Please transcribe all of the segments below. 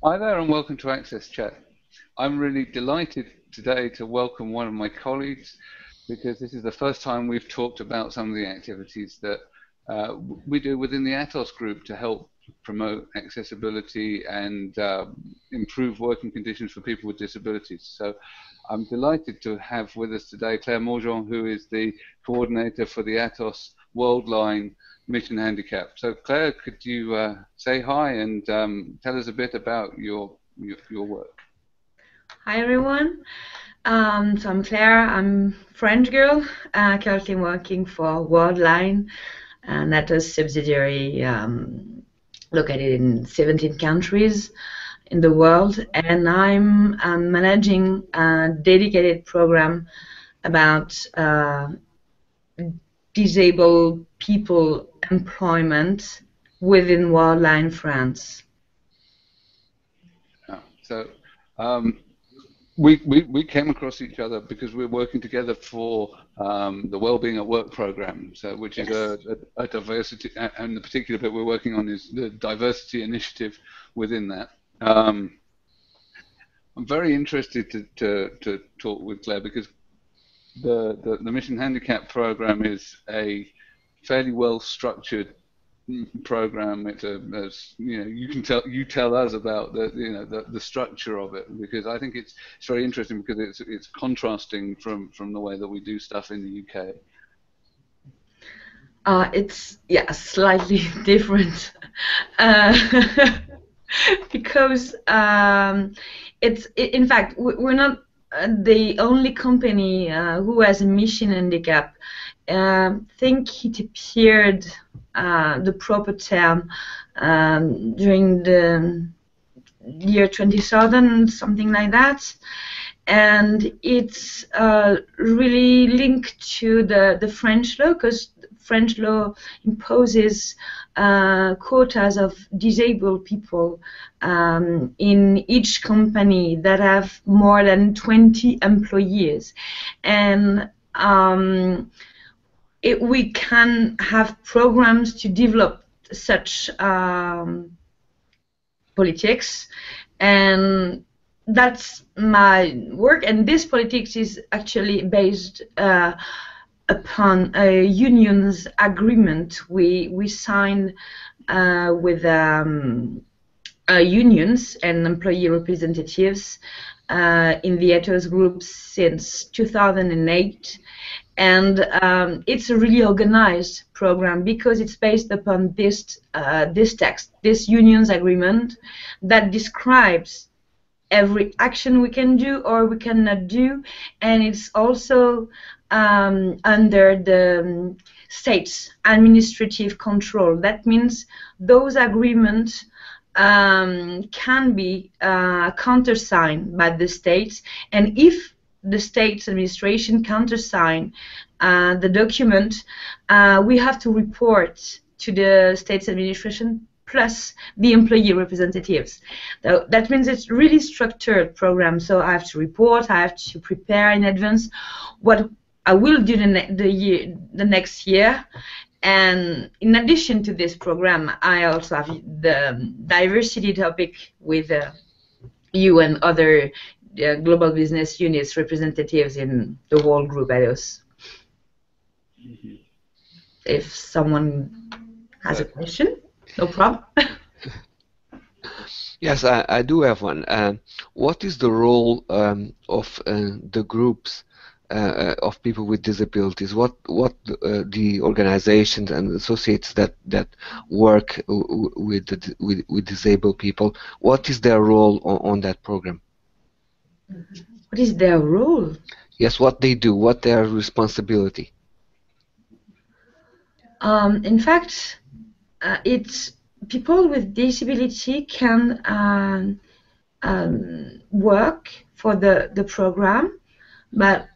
Hi there and welcome to AXSchat. I'm really delighted today to welcome one of my colleagues because this is the first time we've talked about some of the activities that we do within the Atos group to help promote accessibility and improve working conditions for people with disabilities. So I'm delighted to have with us today Claire Morgant, who is the coordinator for the Atos Worldline Mission Handicap. So Claire, could you say hi and tell us a bit about your work? Hi everyone. So I'm Claire. I'm French girl, currently working for Worldline, and that is subsidiary located in 17 countries in the world, and I'm managing a dedicated program about disabled people employment within Worldline France. So we came across each other because we're working together for the Wellbeing at Work program, so which is a diversity, and the particular bit we're working on is the diversity initiative within that. I'm very interested to talk with Claire because the Mission Handicap program is a fairly well structured program. It's you tell us about the structure of it, because I think it's very interesting because it's contrasting from the way that we do stuff in the UK. It's slightly different because in fact we're not the only company who has a mission handicap. I think it appeared the proper term during the year 20,000, something like that, and it's really linked to the French law, because French law imposes quotas of disabled people in each company that have more than 20 employees, and we can have programs to develop such politics, and that's my work. And this politics is actually based upon a unions agreement we signed with unions and employee representatives in the Atos group since 2008. And it's a really organized program because it's based upon this text, this unions agreement that describes every action we can do or we cannot do, and it's also under the state's administrative control. That means those agreements can be countersigned by the states, and if the state's administration countersign the document, we have to report to the state's administration plus the employee representatives. So that means it's really structured program. So I have to report, I have to prepare in advance what I will do the next year. And in addition to this program, I also have the diversity topic with you and other global business units representatives in the whole group Atos. If someone has a question, no problem. Yes, I do have one. What is the role of the groups of people with disabilities? What the organizations and associates that work with disabled people? What is their role on that program? What is their role? Yes, what they do, what their responsibility. In fact, it's people with disability can work for the program, but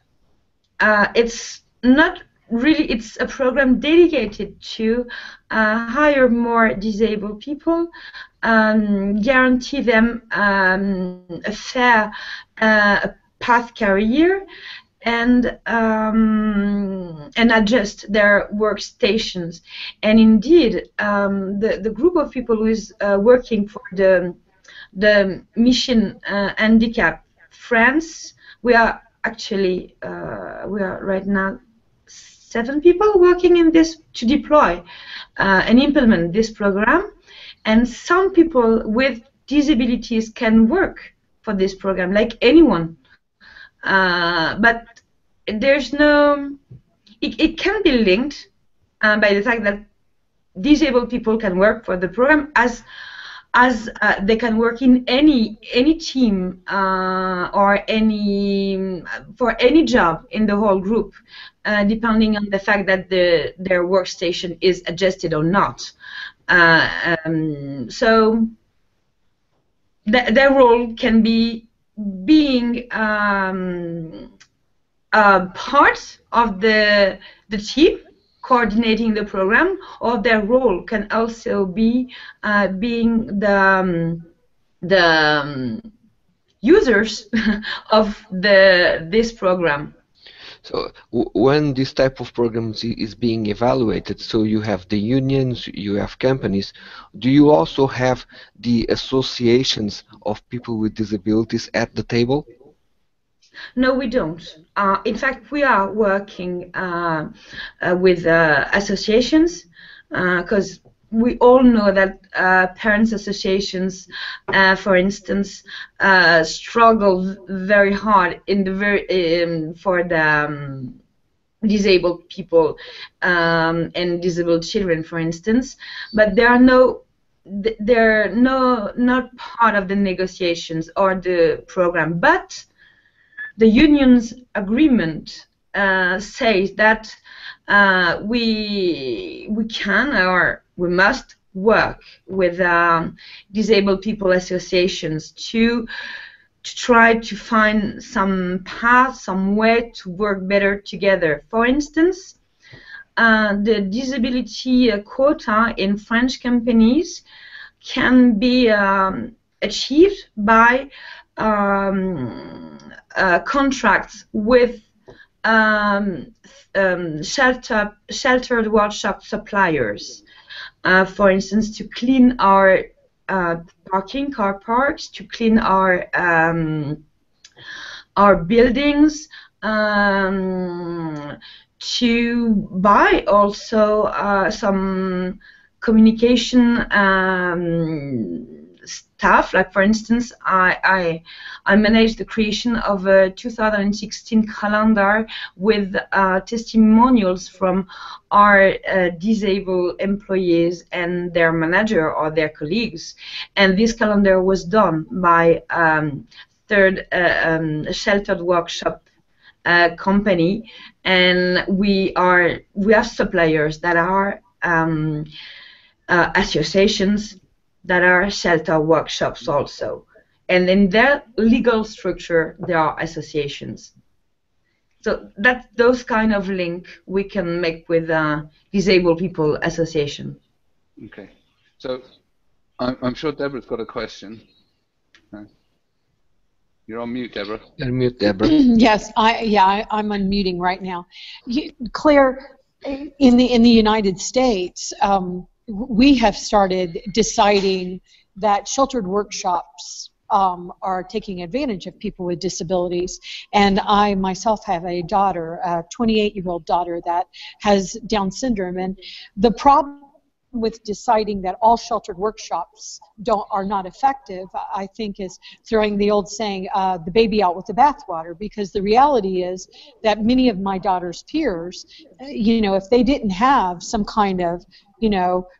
it's not really. It's a program dedicated to hire more disabled people, guarantee them a fair path career, and adjust their workstations. And indeed, the group of people who is working for the the mission handicap France, we are actually we are right now 7 people working in this to deploy and implement this program, and some people with disabilities can work for this program like anyone, but there's no, it can be linked by the fact that disabled people can work for the program as they can work in any team or any for any job in the whole group, depending on the fact that their workstation is adjusted or not. So their role can be being part of the team coordinating the program, or their role can also be being the users of this program. So when this type of programs is being evaluated, so you have the unions, you have companies, do you also have the associations of people with disabilities at the table? No, we don't. In fact, we are working with associations, because we all know that parents' associations, for instance, struggle very hard in the for the disabled people and disabled children, for instance, but they're not part of the negotiations or the program. But the union's agreement says that we can or we must work with disabled people associations to try to find some path, some way to work better together. For instance, the disability quota in French companies can be achieved by contracts with sheltered workshop suppliers, for instance, to clean our car parks, to clean our buildings, to buy also some communication stuff. Like, for instance, I managed the creation of a 2016 calendar with testimonials from our disabled employees and their manager or their colleagues, and this calendar was done by third sheltered workshop company, and we have suppliers that are associations that are shelter workshops also, and in their legal structure there are associations. So that's those kind of link we can make with disabled people association. Okay, so I'm sure Deborah's got a question. You're on mute, Deborah. You're on mute, Deborah. Yes, I'm unmuting right now. Claire, in the United States, we have started deciding that sheltered workshops are taking advantage of people with disabilities, and I myself have a daughter, a 28-year-old daughter that has Down syndrome, and the problem with deciding that all sheltered workshops are not effective, I think, is throwing the old saying, the baby out with the bathwater, because the reality is that many of my daughter's peers, if they didn't have some kind of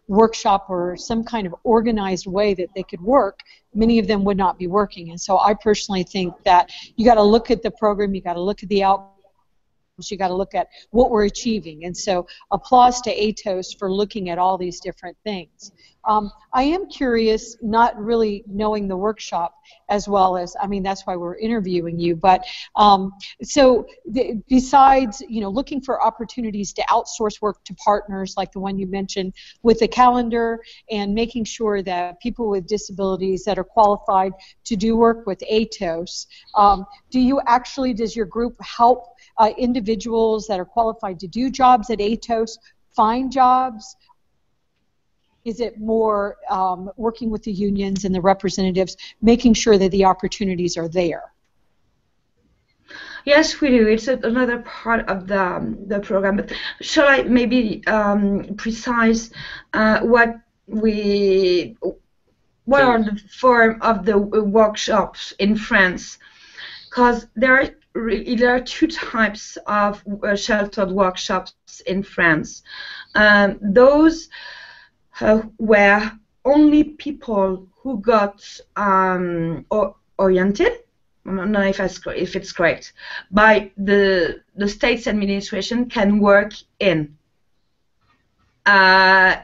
workshop or some kind of organized way that they could work, many of them would not be working. And so I personally think that you got to look at the program, you got to look at the outcomes, you got to look at what we're achieving. And so applause to ATOS for looking at all these different things. I am curious, not really knowing the workshop as well as, that's why we're interviewing you, but besides, looking for opportunities to outsource work to partners like the one you mentioned with the calendar, and making sure that people with disabilities that are qualified to do work with ATOS, does your group help individuals that are qualified to do jobs at ATOS find jobs? Is it more working with the unions and the representatives, making sure that the opportunities are there? Yes, we do. It's another part of the program. But shall I maybe precise what are the form of the workshops in France? Because there are two types of sheltered workshops in France. Those were only people who got oriented, I don't know if it's correct, by the state's administration can work in.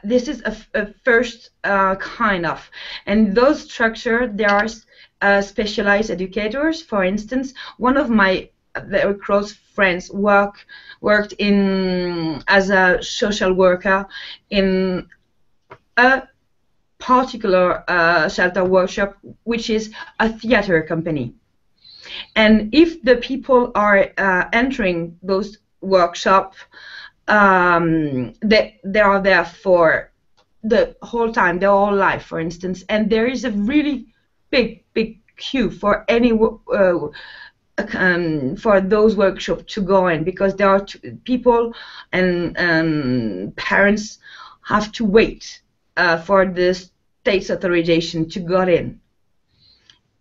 This is a first kind of, and those structures, there are specialized educators. For instance, one of my very close friends worked as a social worker in a particular shelter workshop, which is a theater company. And if the people are entering those workshops, they are there for the whole time, their whole life, for instance, and there is a really big queue for any for those workshops to go in, because there are people and parents have to wait for the state's authorization to go in.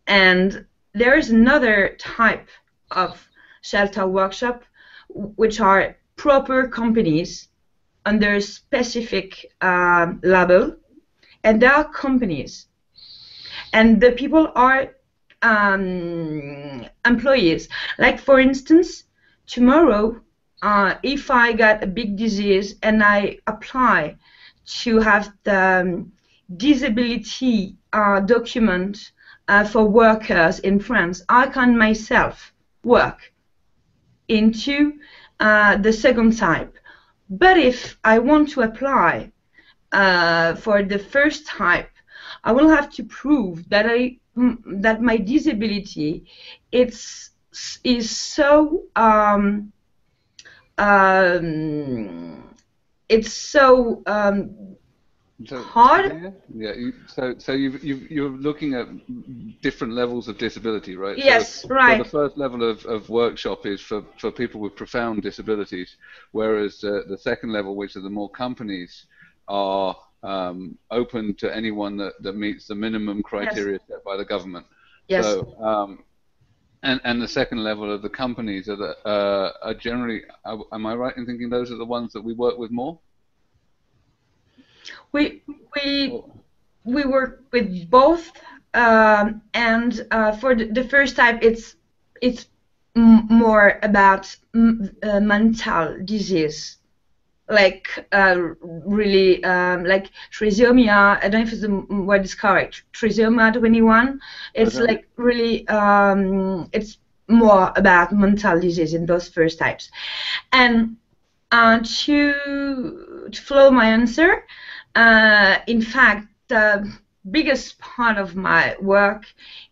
And there is another type of shelter workshop, which are proper companies under a specific label, and there are companies, and the people are employees. Like, for instance, tomorrow, if I got a big disease and I apply to have the disability document for workers in France, I can myself work into the second type. But if I want to apply for the first type, I will have to prove that that my disability is so it's so hard. Yeah. So you're looking at different levels of disability, right? Yes, right. So the first level of workshop is for people with profound disabilities, whereas the second level, which are the more companies, are open to anyone that meets the minimum criteria set by the government. Yes. So and the second level of the companies are generally, am I right in thinking those are the ones that we work with more? We work with both, and for the first type, it's more about mental disease, like really like trisomy. I don't know if the word is correct. Trisomy 21. It's like really it's more about mental disease in those first types. And to follow my answer. In fact, the biggest part of my work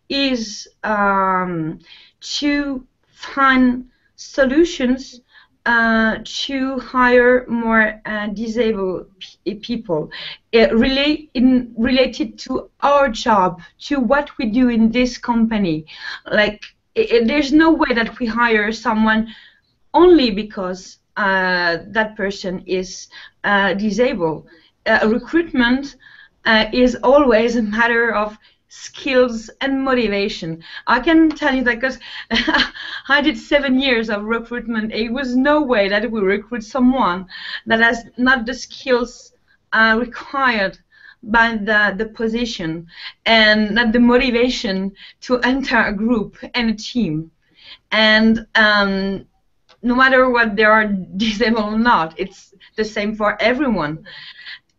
is to find solutions to hire more disabled people, related to our job, to what we do in this company. Like, there's no way that we hire someone only because that person is disabled. Recruitment is always a matter of skills and motivation. I can tell you that because I did 7 years of recruitment. It was no way that we recruit someone that has not the skills required by the position and not the motivation to enter a group and a team. And no matter what they are disabled or not, it's the same for everyone.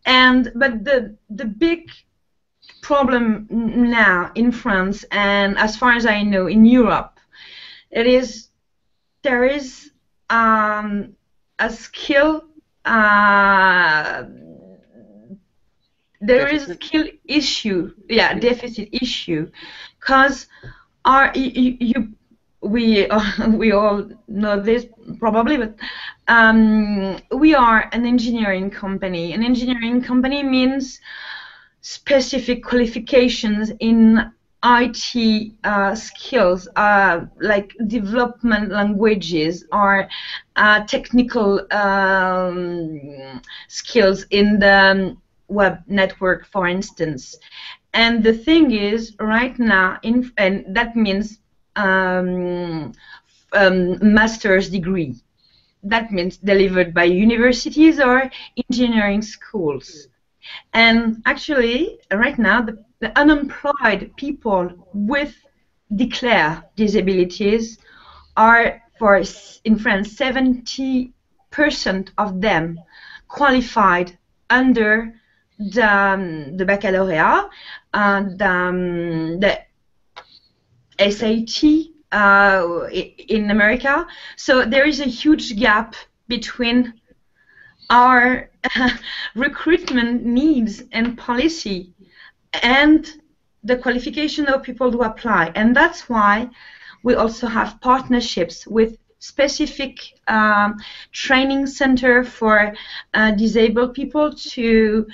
But the big problem now in France, and as far as I know in Europe, there is a skill skill issue, deficit issue, because we we all know this probably, but we are an engineering company. An engineering company means specific qualifications in IT skills, like development languages or technical skills in the web network, for instance. And the thing is, right now, and that means master's degree. That means delivered by universities or engineering schools. And actually, right now, the unemployed people with declared disabilities are, in France, 70% of them qualified under the baccalaureate and the SAT in America. So there is a huge gap between our recruitment needs and policy and the qualification of people who apply. And that's why we also have partnerships with specific training center for disabled people to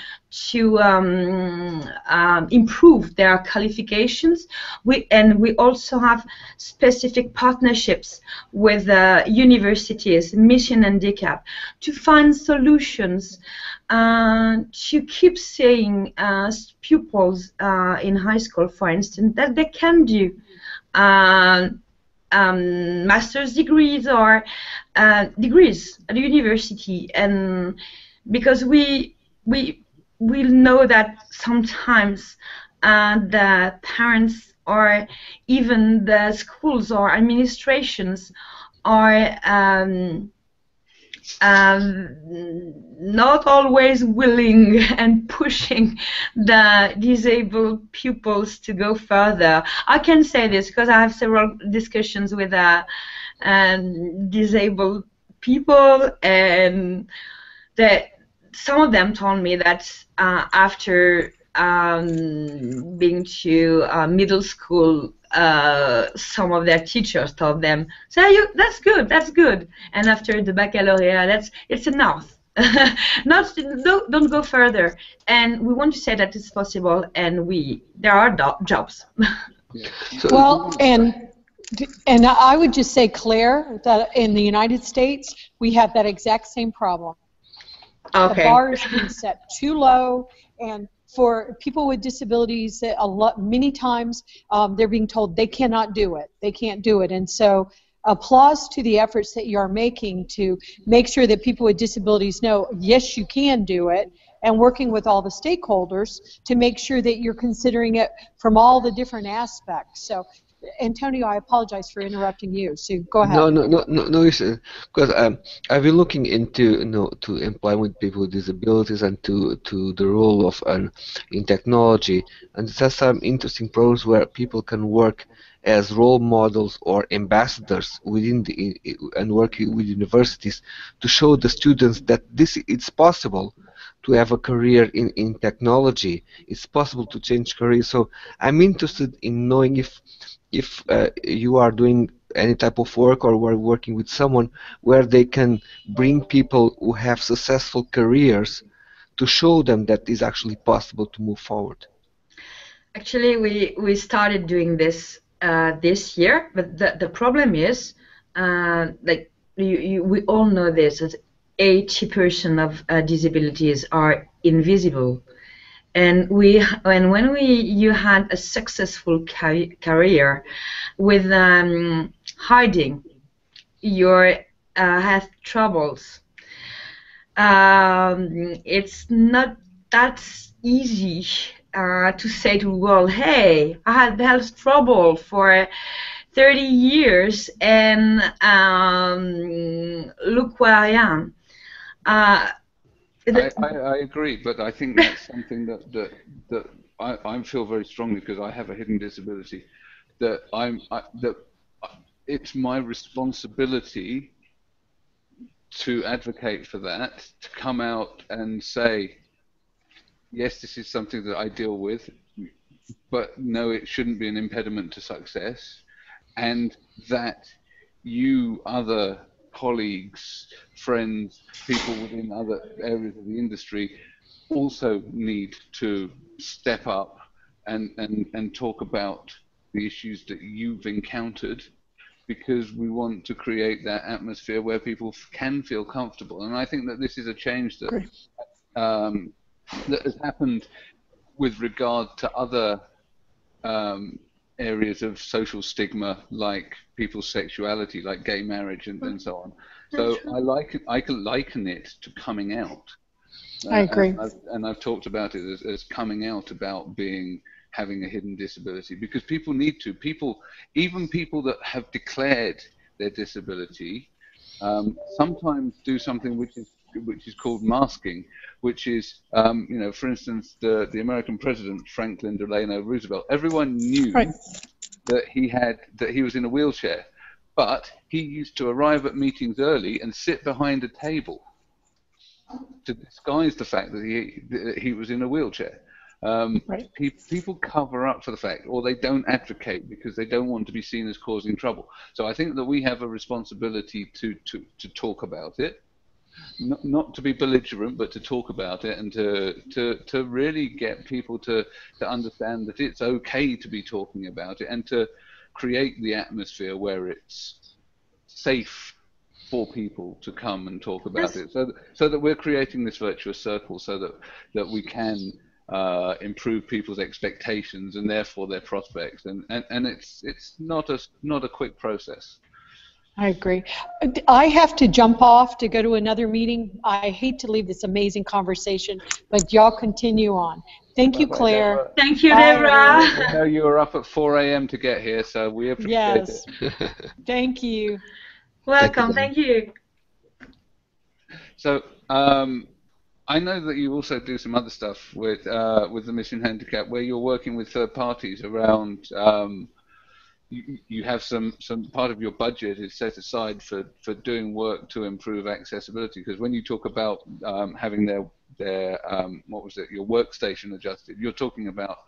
improve their qualifications. We also have specific partnerships with universities, Mission Handicap, to find solutions to keep saying pupils in high school, for instance, that they can do master's degrees or degrees at the university, and because we know that sometimes the parents or even the schools or administrations are not always willing and pushing the disabled pupils to go further. I can say this because I have several discussions with disabled people, and some of them told me that after being to middle school, some of their teachers told them, "So that's good," and after the baccalaureate, it's enough. Don't go further. And we want to say that it's possible, and there are jobs. Yeah. Well, and I would just say, Claire, that in the United States we have that exact same problem. Okay. The bar is being set too low, and for people with disabilities, many times they're being told they cannot do it. They can't do it. And so applause to the efforts that you are making to make sure that people with disabilities know, yes, you can do it, and working with all the stakeholders to make sure that you're considering it from all the different aspects. So, Antonio, I apologize for interrupting you. So go ahead. No issue. Because I've been looking into to employment people with disabilities and to the role of in technology, and it has some interesting programs where people can work as role models or ambassadors within and working with universities to show the students that it's possible to have a career in technology. It's possible to change careers. So I'm interested in knowing if you are doing any type of work or we're working with someone where they can bring people who have successful careers to show them that it's actually possible to move forward. Actually, we started doing this this year, but the problem is, like we all know this, that 80% of disabilities are invisible. And when you had a successful career with hiding your health troubles, it's not that easy to say to the world, "Hey, I had health trouble for 30 years, and look where I am." I agree, but I think that's something that I feel very strongly, because I have a hidden disability, that it's my responsibility to advocate for that, to come out and say, yes, this is something that I deal with, but no, it shouldn't be an impediment to success. and that you, other colleagues, friends, people within other areas of the industry also need to step up and talk about the issues that you've encountered, because we want to create that atmosphere where people can feel comfortable. And I think that this is a change that that has happened with regard to other areas of social stigma, like people's sexuality, like gay marriage and so on. So I can liken it to coming out. I agree. And I've talked about it as coming out about having a hidden disability, because people need to. Even people that have declared their disability, sometimes do something which is called masking, which is, for instance, the American president Franklin Delano Roosevelt. Everyone knew that he was in a wheelchair, but he used to arrive at meetings early and sit behind a table to disguise the fact that he was in a wheelchair. People cover up for the fact, or they don't advocate because they don't want to be seen as causing trouble. So I think that we have a responsibility to talk about it, not to be belligerent, but to talk about it, and to really get people to understand that it's okay to be talking about it, and to create the atmosphere where it's safe for people to come and talk about it, so that we're creating this virtuous circle, so that we can improve people's expectations and therefore their prospects, and it's not a quick process. I agree. I have to jump off to go to another meeting. I hate to leave this amazing conversation, but y'all continue on. Thank you, Claire. Thank you, Deborah. We know you were up at 4 a.m. to get here, so we appreciate it. Thank you. Welcome. Thank you. So I know that you also do some other stuff with the Mission Handicap, where you're working with third parties around. You have some part of your budget is set aside for doing work to improve accessibility, because when you talk about having their your workstation adjusted, you're talking about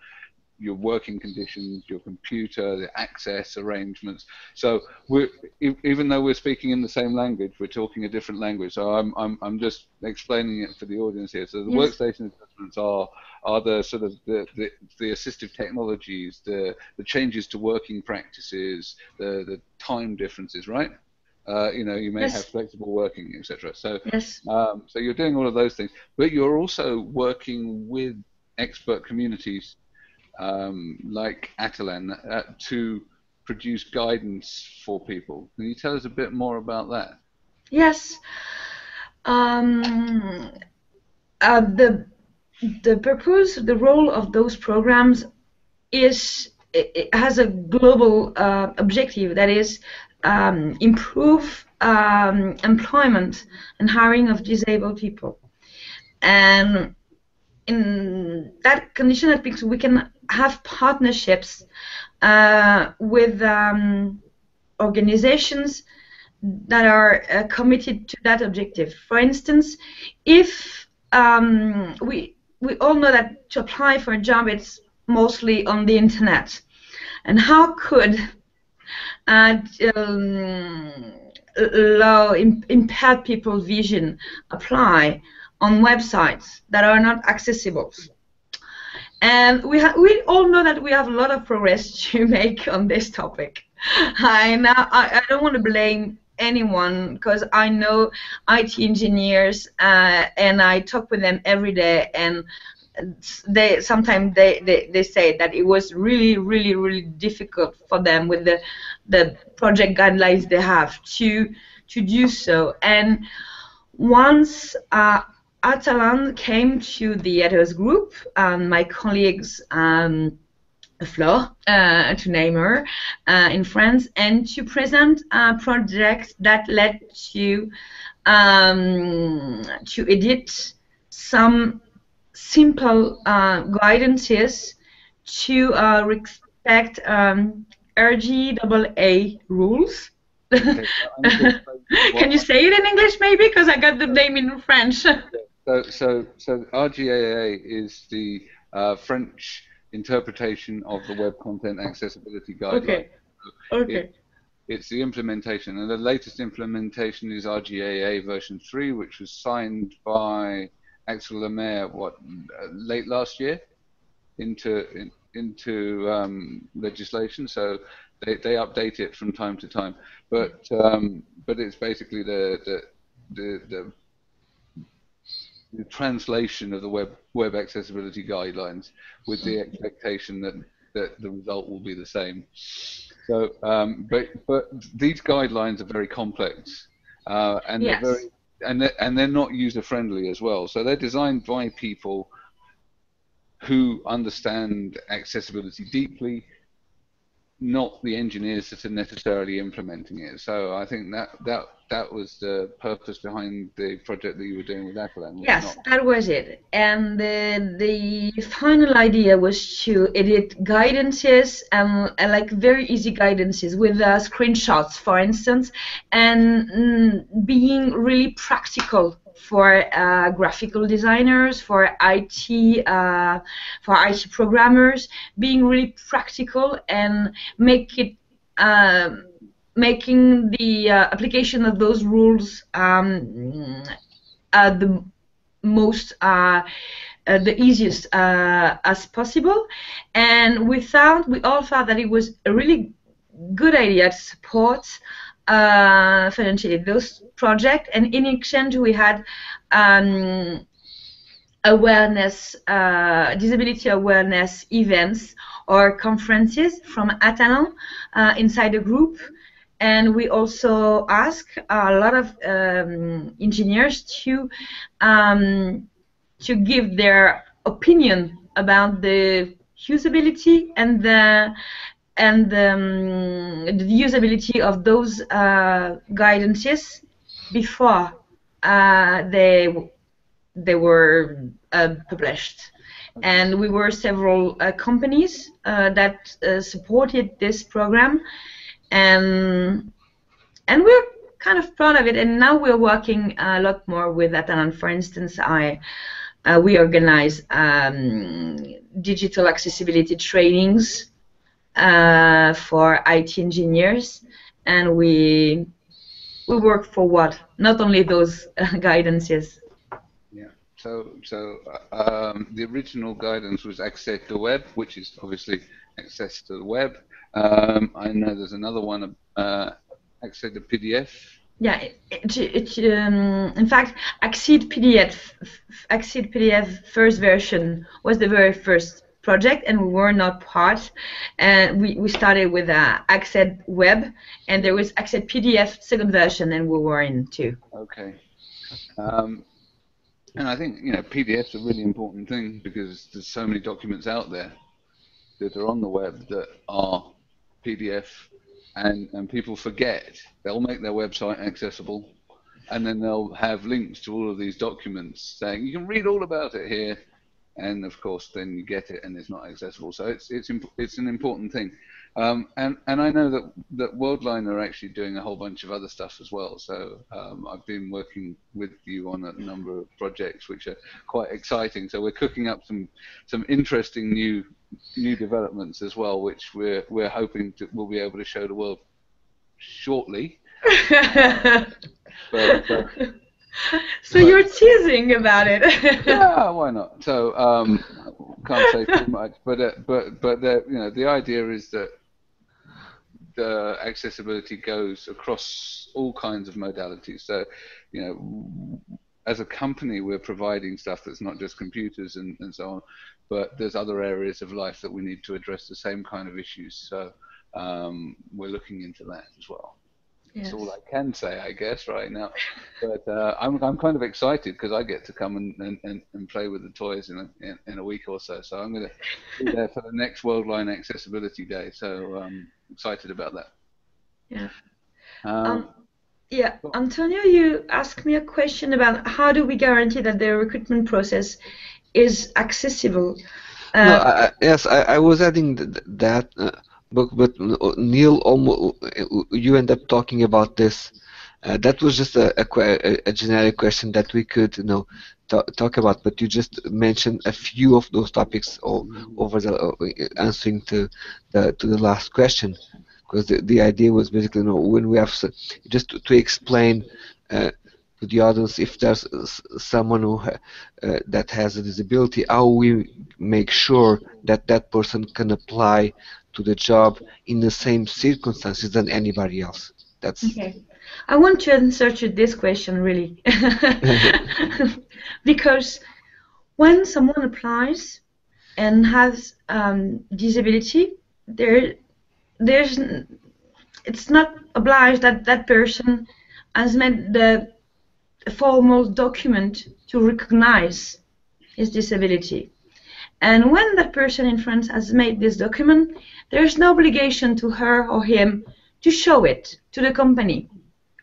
your working conditions, your computer, the access arrangements. So even though we're speaking in the same language, we're talking a different language. So I'm just explaining it for the audience here. So the workstation adjustments are the sort of the assistive technologies, the changes to working practices, the time differences, right? You may have flexible working, etc. So so you're doing all of those things, but you're also working with expert communities like Atalan to produce guidance for people. Can you tell us a bit more about that? Yes. The purpose, the role of those programs it has a global objective, that is improve employment and hiring of disabled people. And in that condition, I think we can have partnerships with organizations that are committed to that objective. For instance, if we all know that to apply for a job, it's mostly on the internet, and how could allow impaired people's vision apply on websites that are not accessible? And we all know that we have a lot of progress to make on this topic. I don't want to blame anyone, because I know IT engineers and I talk with them every day, and sometimes they say that it was really difficult for them with the project guidelines they have to do so. And once Atalan came to the Ethos group, my colleagues Flore, to name her, in France, and to present a project that led to edit some simple guidances to respect RGAA rules. Okay, Can you say it in English, maybe? Because I got the name in French. So RGAA is the French interpretation of the Web Content Accessibility Guideline. Okay. it's the implementation, and the latest implementation is RGAA version 3, which was signed by Axel Lemaire late last year into legislation. So they update it from time to time, but it's basically the translation of the web accessibility guidelines with the expectation that the result will be the same. So, but these guidelines are very complex, and Yes. they're not user friendly as well. So they're designed by people who understand accessibility deeply, not the engineers that are necessarily implementing it. So I think that was the purpose behind the project that you were doing with Atalan. Yes, that was it. And the final idea was to edit guidances and like very easy guidances with screenshots, for instance, and being really practical for graphical designers, for IT programmers, being really practical and making the application of those rules the most the easiest as possible. And we all thought that it was a really good idea to support financially those projects. And in exchange, we had disability awareness events or conferences from Atalan inside the group. And we also ask a lot of engineers to give their opinion about the usability and the usability of those guidances before they were published. And we were several companies that supported this program. And we're kind of proud of it, and now we're working a lot more with Atalan. For instance, we organize digital accessibility trainings for IT engineers, and we work for not only those guidances. Yeah. So the original guidance was access to the web, which is obviously access to the web. I know there's another one, access to PDF. Yeah, in fact, AXSchat PDF first version was the very first project, and we were not part. And we started with AXSchat Web, and there was AXSchat PDF second version, and we were in too. Okay. And I think PDF's a really important thing because there's so many documents out there that are on the web that are PDF, and people forget. They'll make their website accessible, and then they'll have links to all of these documents saying you can read all about it here, and of course then you get it and it's not accessible. So it's an important thing. And I know that Worldline are actually doing a whole bunch of other stuff as well. So I've been working with you on a number of projects which are quite exciting. So we're cooking up some interesting new developments as well, which we're hoping we'll be able to show the world shortly. but So you're teasing about it. Yeah, why not? So can't say too much, but the idea is that the accessibility goes across all kinds of modalities. So as a company, we're providing stuff that's not just computers and so on, but there's other areas of life that we need to address the same kind of issues. So we're looking into that as well. Yes. That's all I can say, I guess, right now. But I'm kind of excited because I get to come and play with the toys in a week or so. So I'm going to be there for the next Worldline Accessibility Day. So I'm excited about that. Yeah. Yeah, Antonio, you asked me a question about how do we guarantee that the recruitment process is accessible. Yes, I was adding that. But Neil, you end up talking about this. That was just a generic question that we could, talk about. But you just mentioned a few of those topics over the answering to the last question. because the idea was basically, when we have just to explain to the audience, if there's someone who that has a disability, how we make sure that that person can apply to the job in the same circumstances than anybody else. That's okay. I want to answer to this question really, because when someone applies and has disability, it's not obliged that that person has made the formal document to recognize his disability. And when that person in France has made this document, there is no obligation to her or him to show it to the company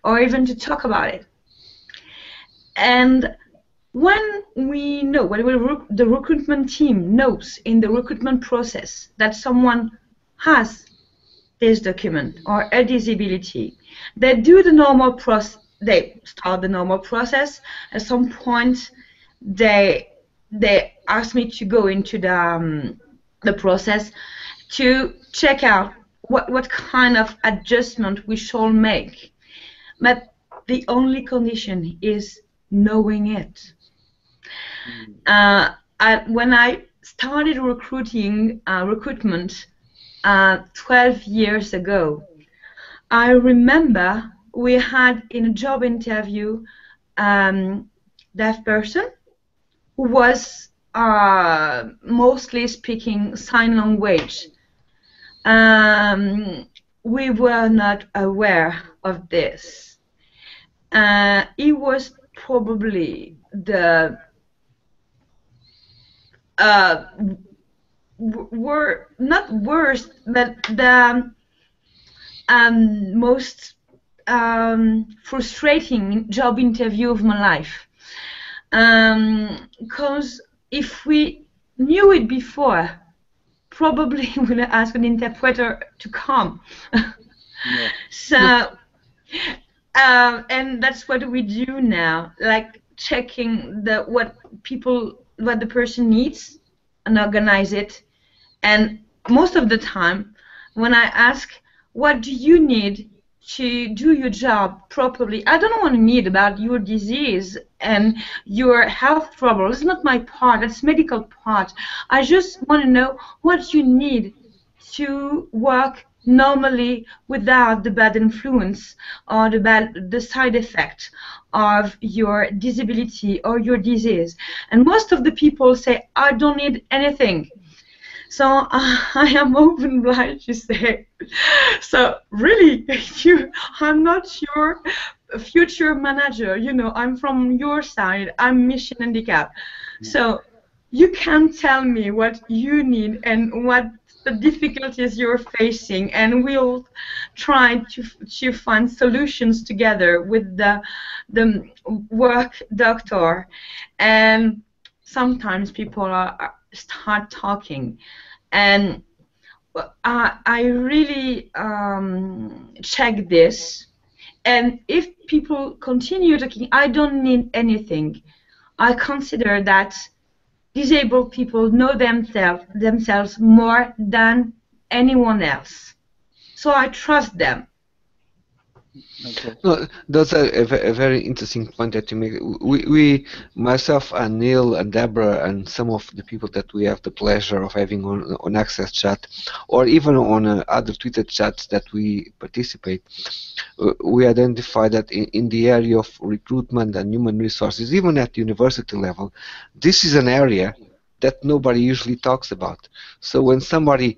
or even to talk about it. And when we know, the recruitment team knows in the recruitment process that someone has this document or a disability, they do the normal process. They start the normal process. At some point, they ask me to go into the process to check out what kind of adjustment we shall make. But the only condition is knowing it. When I started recruitment 12 years ago, I remember we had in a job interview deaf person who was mostly speaking sign language. We were not aware of this. He was probably the not worst, but the most frustrating job interview of my life. Because if we knew it before, probably we would ask an interpreter to come. Yeah. So, and that's what we do now, like checking what the person needs and organize it. And most of the time, when I ask, what do you need to do your job properly, I don't want to need about your disease and your health troubles. It's not my part, it's medical part. I just want to know what you need to work normally without the bad influence or the side effect of your disability or your disease. And most of the people say, I don't need anything. So I am open blind to say, so really, I'm not your future manager, I'm from your side, I'm mission handicap. Yeah. So you can tell me what you need and what the difficulties you're facing, and we'll try to find solutions together with the work doctor. And sometimes people start talking, and I really check this. And if people continue talking, I don't need anything, I consider that disabled people know themselves more than anyone else. So I trust them. Okay. No, that's a very interesting point that you make. We, myself and Neil and Deborah and some of the people that we have the pleasure of having on AXSchat, or even on other Twitter chats that we participate, we identify that in the area of recruitment and human resources, even at university level, this is an area that nobody usually talks about. So when somebody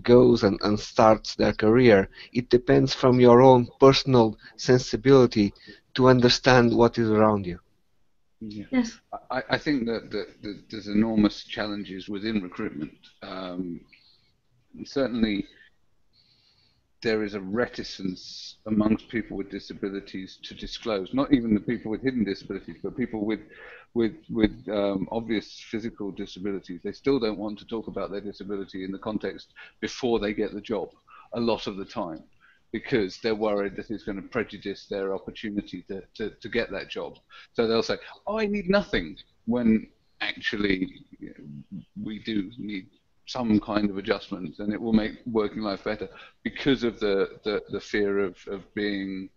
goes and starts their career, it depends from your own personal sensibility to understand what is around you. Yeah. Yes. I think that there's enormous challenges within recruitment. Certainly there is a reticence amongst people with disabilities to disclose, not even the people with hidden disabilities, but people with obvious physical disabilities. They still don't want to talk about their disability in the context before they get the job, a lot of the time, because they're worried that it's going to prejudice their opportunity to get that job. So they'll say, oh, I need nothing, when actually we do need some kind of adjustments, and it will make working life better because of the fear of being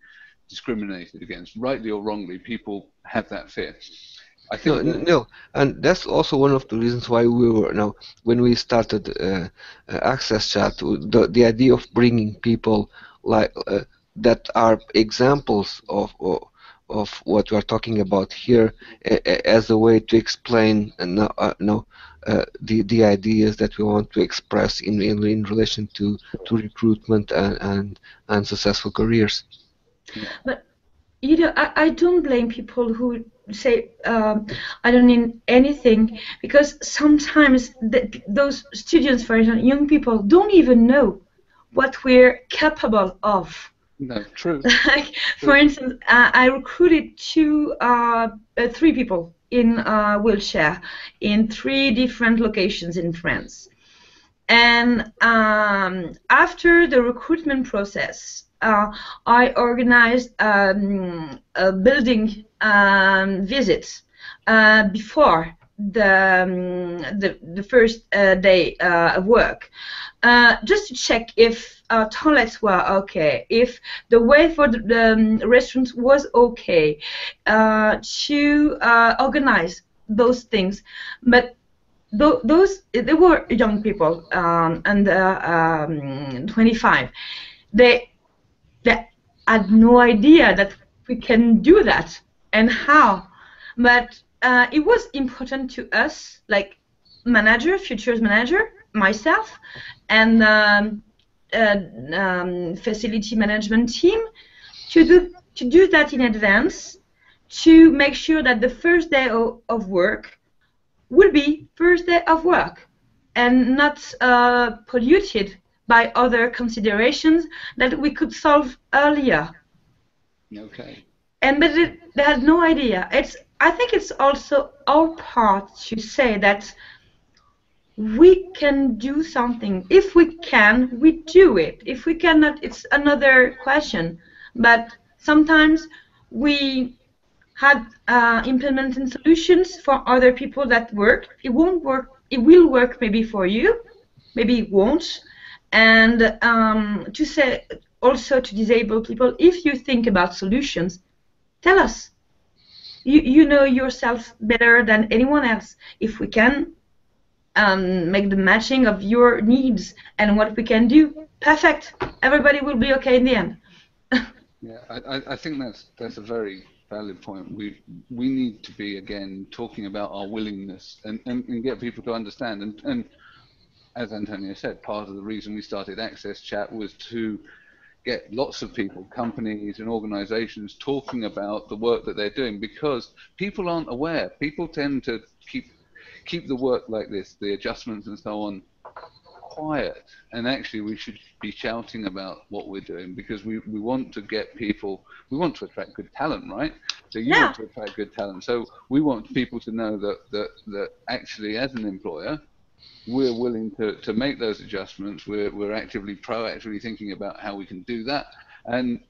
discriminated against, rightly or wrongly. People have that fear. I think no, and that's also one of the reasons why we were now when we started AXSchat, the idea of bringing people like that are examples of what we are talking about here as a way to explain the ideas that we want to express in relation to recruitment and successful careers. But you know, I don't blame people who say I don't need anything, because sometimes those students, for example, young people, don't even know what we're capable of. No, true. Like, for instance, I recruited three people in wheelchair in 3 different locations in France. And after the recruitment process, I organized a building visit before the first day of work, just to check if toilets were okay, if the way for the restaurant was okay, to organize those things. But they were young people under 25. They had no idea that we can do that and how. But it was important to us, like manager, futures manager, myself, and facility management team, to do that in advance, to make sure that the first day of work will be first day of work and not polluted by other considerations that we could solve earlier. Okay. But they had no idea. I think it's also our part to say that we can do something. If we can, we do it. If we cannot, it's another question. But sometimes we had implementing solutions for other people that work. It won't work. It will work maybe for you, maybe it won't. And to say also to disabled people, if you think about solutions, tell us. You know yourself better than anyone else. If we can make the matching of your needs and what we can do, perfect. Everybody will be okay in the end. Yeah, I think that's a very valid point. We need to be, again, talking about our willingness and get people to understand. And as Antonio said, part of the reason we started AXSchat was to get lots of people, companies and organizations, talking about the work that they're doing, because people aren't aware. People tend to keep the work like this, the adjustments and so on, quiet. And actually we should be shouting about what we're doing, because we want to get people, we want to attract good talent, right? So you want to attract good talent. So we want people to know that actually, as an employer, we're willing to make those adjustments. We're proactively thinking about how we can do that, and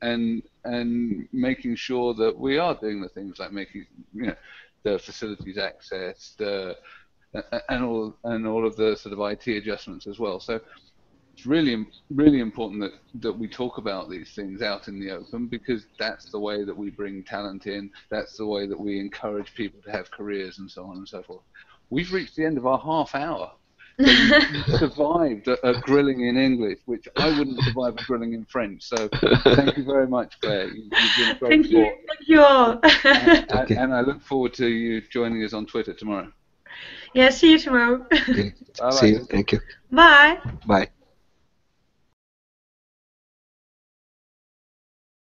making sure that we are doing the things like making, the facilities access, and all of the sort of IT adjustments as well. So it's really important that we talk about these things out in the open, because that's the way that we bring talent in. That's the way that we encourage people to have careers and so on and so forth. We've reached the end of our half hour. So you survived a grilling in English, which I wouldn't survive a grilling in French. So thank you very much, Claire. You've been a great support. Thank you all. And I look forward to you joining us on Twitter tomorrow. Yeah, see you tomorrow. Okay. See you. Thank you. Bye. Bye.